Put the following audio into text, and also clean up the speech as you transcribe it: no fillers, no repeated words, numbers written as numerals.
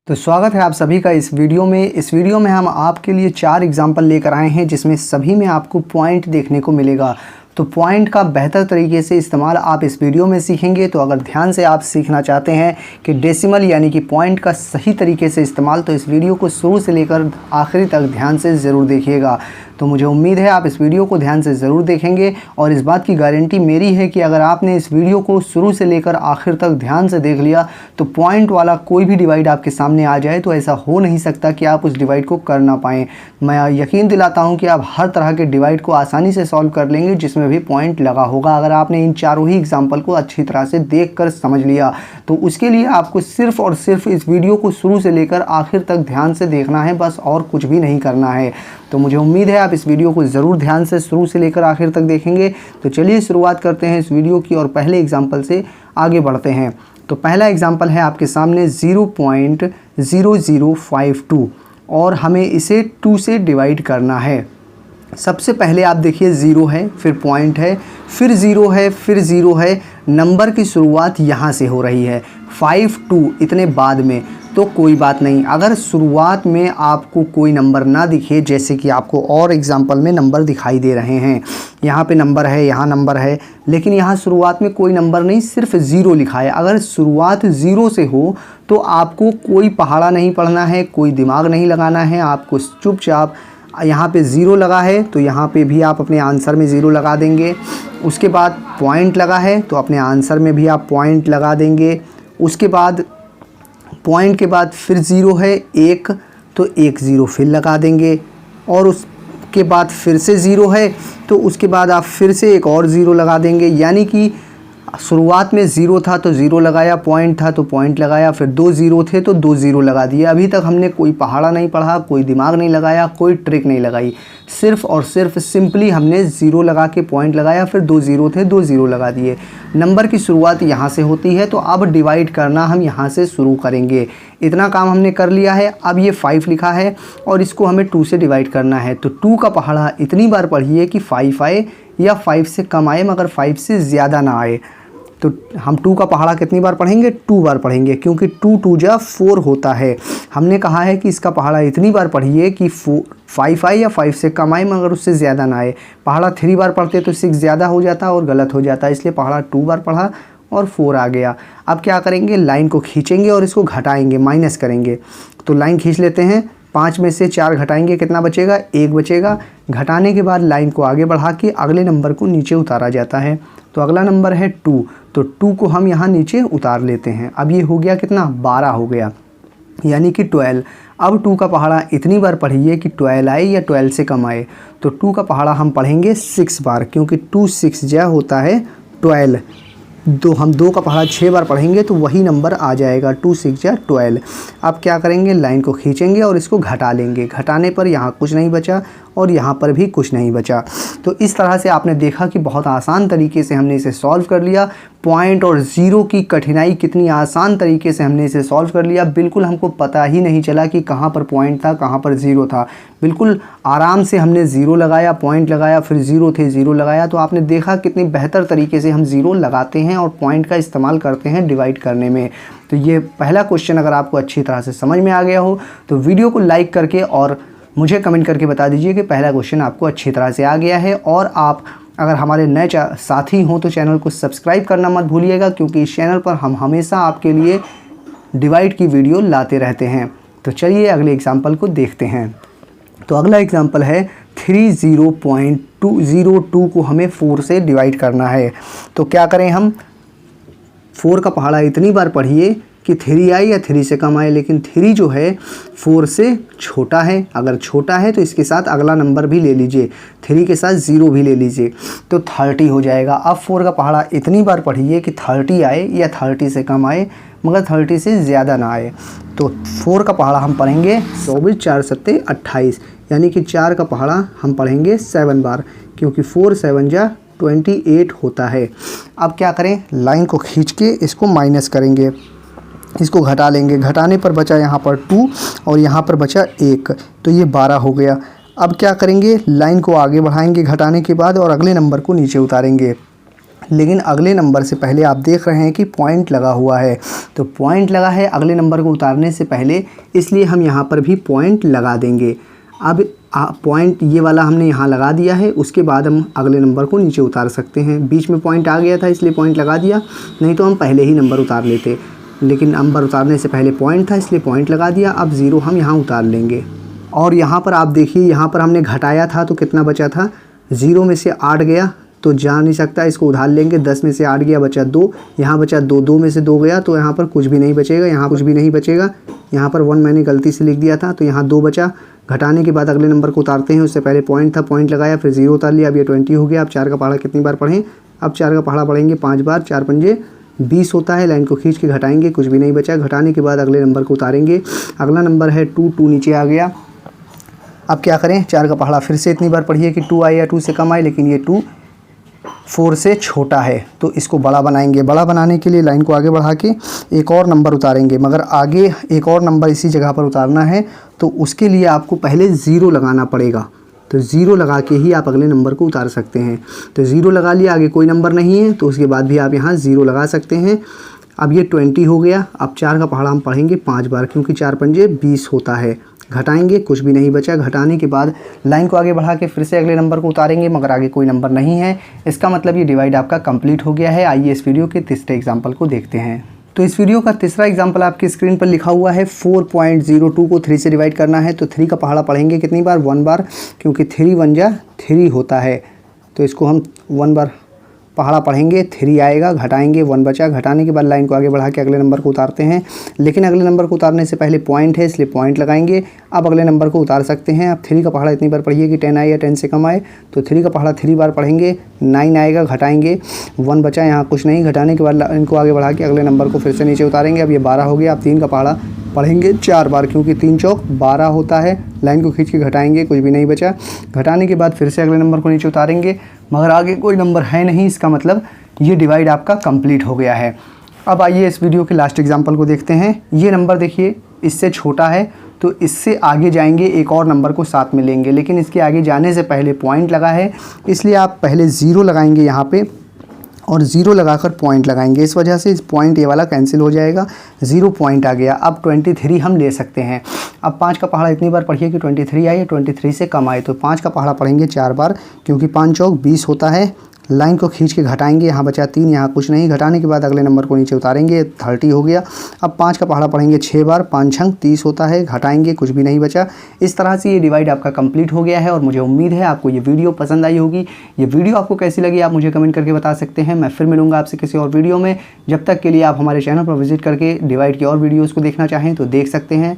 तो स्वागत है आप सभी का इस वीडियो में। इस वीडियो में हम आपके लिए 4 एग्जाम्पल लेकर आए हैं जिसमें सभी में आपको पॉइंट देखने को मिलेगा। तो पॉइंट का बेहतर तरीके से इस्तेमाल आप इस वीडियो में सीखेंगे। तो अगर ध्यान से आप सीखना चाहते हैं कि डेसिमल यानी कि पॉइंट का सही तरीके से इस्तेमाल, तो इस वीडियो को शुरू से लेकर आखिरी तक ध्यान से ज़रूर देखिएगा। तो मुझे उम्मीद है आप इस वीडियो को ध्यान से ज़रूर देखेंगे और इस बात की गारंटी मेरी है कि अगर आपने इस वीडियो को शुरू से लेकर आखिर तक ध्यान से देख लिया तो पॉइंट वाला कोई भी डिवाइड आपके सामने आ जाए तो ऐसा हो नहीं सकता कि आप उस डिवाइड को कर ना पाएँ। मैं यकीन दिलाता हूँ कि आप हर तरह के डिवाइड को आसानी से सॉल्व कर लेंगे जिसमें भी पॉइंट लगा होगा, अगर आपने इन चारों ही एग्जाम्पल को अच्छी तरह से देख कर समझ लिया। तो उसके लिए आपको सिर्फ और सिर्फ इस वीडियो को शुरू से लेकर आखिर तक ध्यान से देखना है, बस और कुछ भी नहीं करना है। तो मुझे उम्मीद है आप इस वीडियो को ज़रूर ध्यान से शुरू से लेकर आखिर तक देखेंगे। तो चलिए शुरुआत करते हैं इस वीडियो की और पहले एग्जाम्पल से आगे बढ़ते हैं। तो पहला एग्जाम्पल है आपके सामने 0.0052 और हमें इसे 2 से डिवाइड करना है। सबसे पहले आप देखिए 0 है, फिर पॉइंट है, फिर 0 है, फिर 0 है। नंबर की शुरुआत यहाँ से हो रही है 5 2 इतने बाद में। तो कोई बात नहीं, अगर शुरुआत में आपको कोई नंबर ना दिखे, जैसे कि आपको और एग्जांपल में नंबर दिखाई दे रहे हैं, यहाँ पे नंबर है, यहाँ नंबर है, लेकिन यहाँ शुरुआत में कोई नंबर नहीं, सिर्फ 0 लिखा है। अगर शुरुआत 0 से हो तो आपको कोई पहाड़ा नहीं पढ़ना है, कोई दिमाग नहीं लगाना है, आपको चुपचाप यहाँ पे 0 लगा है तो यहाँ पे भी आप अपने आंसर में 0 लगा देंगे। उसके बाद पॉइंट लगा है तो अपने आंसर में भी आप पॉइंट लगा देंगे। उसके बाद पॉइंट के बाद फिर 0 है 1 तो 1 0 फिर लगा देंगे। और उसके बाद फिर से 0 है तो उसके बाद आप फिर से एक और 0 लगा देंगे। यानी कि शुरुआत में 0 था तो 0 लगाया, पॉइंट था तो पॉइंट लगाया, फिर 2 0 थे तो 2 0 लगा दिए। अभी तक हमने कोई पहाड़ा नहीं पढ़ा, कोई दिमाग नहीं लगाया, कोई ट्रिक नहीं लगाई, सिर्फ और सिर्फ सिंपली हमने 0 लगा के पॉइंट लगाया, फिर 2 0 थे 2 0 लगा दिए। नंबर की शुरुआत यहाँ से होती है तो अब डिवाइड करना हम यहाँ से शुरू करेंगे। इतना काम हमने कर लिया है। अब ये 5 लिखा है और इसको हमें 2 से डिवाइड करना है। तो 2 का पहाड़ा इतनी बार पढ़िए कि 5 आए या 5 से कम आए, मगर 5 से ज़्यादा ना आए। तो हम 2 का पहाड़ा कितनी बार पढ़ेंगे? 2 बार पढ़ेंगे, क्योंकि 2 2 जा 4 होता है। हमने कहा है कि इसका पहाड़ा इतनी बार पढ़िए कि 5 आए या 5 से कम आए, मगर उससे ज़्यादा ना आए। पहाड़ा 3 बार पढ़ते तो 6 ज़्यादा हो जाता और गलत हो जाता, इसलिए पहाड़ा 2 बार पढ़ा और 4 आ गया। अब क्या करेंगे? लाइन को खींचेंगे और इसको घटाएंगे, माइनस करेंगे। तो लाइन खींच लेते हैं, 5 में से 4 घटाएंगे, कितना बचेगा? 1 बचेगा। घटाने के बाद लाइन को आगे बढ़ा के अगले नंबर को नीचे उतारा जाता है। तो अगला नंबर है 2, तो 2 को हम यहाँ नीचे उतार लेते हैं। अब ये हो गया कितना? 12 हो गया, यानी कि 12। अब 2 का पहाड़ा इतनी बार पढ़िए कि 12 आए या 12 से कम आए। तो 2 का पहाड़ा हम पढ़ेंगे 6 बार, क्योंकि 2 6 जा होता है 12। तो हम 2 का पहाड़ा 6 बार पढ़ेंगे तो वही नंबर आ जाएगा, 2 6 जा 12। अब क्या करेंगे? लाइन को खींचेंगे और इसको घटा लेंगे। घटाने पर यहाँ कुछ नहीं बचा और यहाँ पर भी कुछ नहीं बचा। तो इस तरह से आपने देखा कि बहुत आसान तरीके से हमने इसे सॉल्व कर लिया। पॉइंट और 0 की कठिनाई कितनी आसान तरीके से हमने इसे सॉल्व कर लिया। बिल्कुल हमको पता ही नहीं चला कि कहाँ पर पॉइंट था, कहाँ पर 0 था। बिल्कुल आराम से हमने 0 लगाया, पॉइंट लगाया, फिर 0 थे 0 लगाया। तो आपने देखा कितनी बेहतर तरीके से हम 0 लगाते हैं और पॉइंट का इस्तेमाल करते हैं डिवाइड करने में। तो ये पहला क्वेश्चन अगर आपको अच्छी तरह से समझ में आ गया हो तो वीडियो को लाइक करके और मुझे कमेंट करके बता दीजिए कि पहला क्वेश्चन आपको अच्छी तरह से आ गया है। और आप अगर हमारे नए साथी हों तो चैनल को सब्सक्राइब करना मत भूलिएगा, क्योंकि इस चैनल पर हम हमेशा आपके लिए डिवाइड की वीडियो लाते रहते हैं। तो चलिए अगले एग्जाम्पल को देखते हैं। तो अगला एग्जाम्पल है 30.202 को हमें 4 से डिवाइड करना है। तो क्या करें? हम 4 का पहाड़ा इतनी बार पढ़िए कि 3 आए या 3 से कम आए, लेकिन 3 जो है 4 से छोटा है। अगर छोटा है तो इसके साथ अगला नंबर भी ले लीजिए, 3 के साथ 0 भी ले लीजिए, तो 30 हो जाएगा। अब 4 का पहाड़ा इतनी बार पढ़िए कि 30 आए या 30 से कम आए, मगर 30 से ज़्यादा ना आए। तो 4 का पहाड़ा हम पढ़ेंगे 24 4 7 28, यानी कि 4 का पहाड़ा हम पढ़ेंगे 7 बार, क्योंकि 4 7 जा 28 होता है। अब क्या करें? लाइन को खींच के इसको माइनस करेंगे, इसको घटा लेंगे। घटाने पर बचा यहाँ पर 2 और यहाँ पर बचा 1, तो ये 12 हो गया। अब क्या करेंगे? लाइन को आगे बढ़ाएंगे घटाने के बाद और अगले नंबर को नीचे उतारेंगे। लेकिन अगले नंबर से पहले आप देख रहे हैं कि पॉइंट लगा हुआ है, तो पॉइंट लगा है अगले नंबर को उतारने से पहले, इसलिए हम यहाँ पर भी पॉइंट लगा देंगे। अब पॉइंट ये वाला हमने यहाँ लगा दिया है, उसके बाद हम अगले नंबर को नीचे उतार सकते हैं। बीच में पॉइंट आ गया था इसलिए पॉइंट लगा दिया, नहीं तो हम पहले ही नंबर उतार लेते, लेकिन नंबर उतारने से पहले पॉइंट था इसलिए पॉइंट लगा दिया। अब 0 हम यहाँ उतार लेंगे। और यहाँ पर आप देखिए, यहाँ पर हमने घटाया था तो कितना बचा था, 0 में से 8 गया तो जा नहीं सकता, इसको उधार लेंगे। 10 में से 8 गया, बचा 2, यहाँ बचा 2, 2 में से 2 गया तो यहाँ पर कुछ भी नहीं बचेगा, यहाँ कुछ भी नहीं बचेगा। यहाँ पर 1 मैंने गलती से लिख दिया था तो यहाँ 2 बचा। घटाने के बाद अगले नंबर को उतारते हैं, उससे पहले पॉइंट था, पॉइंट लगाया, फिर 0 उतार लिया। अब ये 20 हो गया। अब 4 का पहाड़ा कितनी बार पढ़ें, अब 4 का पहाड़ा पढ़ेंगे 5 बार, 4 पंजे 20 होता है। लाइन को खींच के घटाएंगे, कुछ भी नहीं बचा। घटाने के बाद अगले नंबर को उतारेंगे। अगला नंबर है 2, 2 नीचे आ गया। अब क्या करें, 4 का पहाड़ा फिर से इतनी बार पढ़िए कि 2 आए या 2 से कम आए, लेकिन ये 2 4 से छोटा है तो इसको बड़ा बनाएंगे। बड़ा बनाने के लिए लाइन को आगे बढ़ा के एक और नंबर उतारेंगे, मगर आगे एक और नंबर इसी जगह पर उतारना है तो उसके लिए आपको पहले 0 लगाना पड़ेगा। तो 0 लगा के ही आप अगले नंबर को उतार सकते हैं। तो 0 लगा लिया, आगे कोई नंबर नहीं है तो उसके बाद भी आप यहाँ 0 लगा सकते हैं। अब ये 20 हो गया। अब 4 का पहाड़ा हम पढ़ेंगे 5 बार, क्योंकि 4 पंजे 20 होता है। घटाएंगे, कुछ भी नहीं बचा। घटाने के बाद लाइन को आगे बढ़ा के फिर से अगले नंबर को उतारेंगे, मगर आगे कोई नंबर नहीं है। इसका मतलब ये डिवाइड आपका कंप्लीट हो गया है। आइए इस वीडियो के तीसरे एग्जाम्पल को देखते हैं। तो इस वीडियो का तीसरा एग्जाम्पल आपकी स्क्रीन पर लिखा हुआ है। 4.02 को 3 से डिवाइड करना है तो 3 का पहाड़ा पढ़ेंगे कितनी बार, 1 बार, क्योंकि 3 1 जा 3 होता है तो इसको हम 1 बार पहाड़ा पढ़ेंगे, 3 आएगा। घटाएंगे, 1 बचा। घटाने के बाद लाइन को आगे बढ़ा के अगले नंबर को उतारते हैं, लेकिन अगले नंबर को उतारने से पहले पॉइंट है इसलिए पॉइंट लगाएंगे। अब अगले नंबर को उतार सकते हैं। अब 3 का पहाड़ा इतनी बार पढ़िए कि 10 आए या 10 से कम आए, तो 3 का पहाड़ा 3 बार पढ़ेंगे, 9 आएगा। घटाएंगे, 1 बचा, यहाँ कुछ नहीं। घटाने के बाद इनको आगे बढ़ा के अगले नंबर को फिर से नीचे उतारेंगे। अब ये 12 हो गया। अब 3 का पहाड़ा पढ़ेंगे 4 बार, क्योंकि 3 चौक 12 होता है। लाइन को खींच के घटाएंगे, कुछ भी नहीं बचा। घटाने के बाद फिर से अगले नंबर को नीचे उतारेंगे, मगर आगे कोई नंबर है नहीं, इसका मतलब ये डिवाइड आपका कंप्लीट हो गया है। अब आइए इस वीडियो के लास्ट एग्जांपल को देखते हैं। ये नंबर देखिए इससे छोटा है तो इससे आगे जाएंगे, एक और नंबर को साथ में लेंगे, लेकिन इसके आगे जाने से पहले पॉइंट लगा है इसलिए आप पहले 0 लगाएंगे यहाँ पे और 0 लगाकर पॉइंट लगाएंगे। इस वजह से इस पॉइंट ये वाला कैंसिल हो जाएगा, 0 पॉइंट आ गया। अब 23 हम ले सकते हैं। अब 5 का पहाड़ा इतनी बार पढ़िए कि 23 आए, 23 से कम आए, तो 5 का पहाड़ा पढ़ेंगे 4 बार, क्योंकि 5 चौक 20 होता है। लाइन को खींच के घटाएंगे, यहाँ बचा 3, यहाँ कुछ नहीं। घटाने के बाद अगले नंबर को नीचे उतारेंगे, 30 हो गया। अब 5 का पहाड़ा पढ़ेंगे 6 बार, 5 छंग 30 होता है। घटाएंगे, कुछ भी नहीं बचा। इस तरह से ये डिवाइड आपका कंप्लीट हो गया है और मुझे उम्मीद है आपको ये वीडियो पसंद आई होगी। ये वीडियो आपको कैसी लगी आप मुझे कमेंट करके बता सकते हैं। मैं फिर मिलूंगा आपसे किसी और वीडियो में। जब तक के लिए आप हमारे चैनल पर विजिट करके डिवाइड की और वीडियोज़ को देखना चाहें तो देख सकते हैं।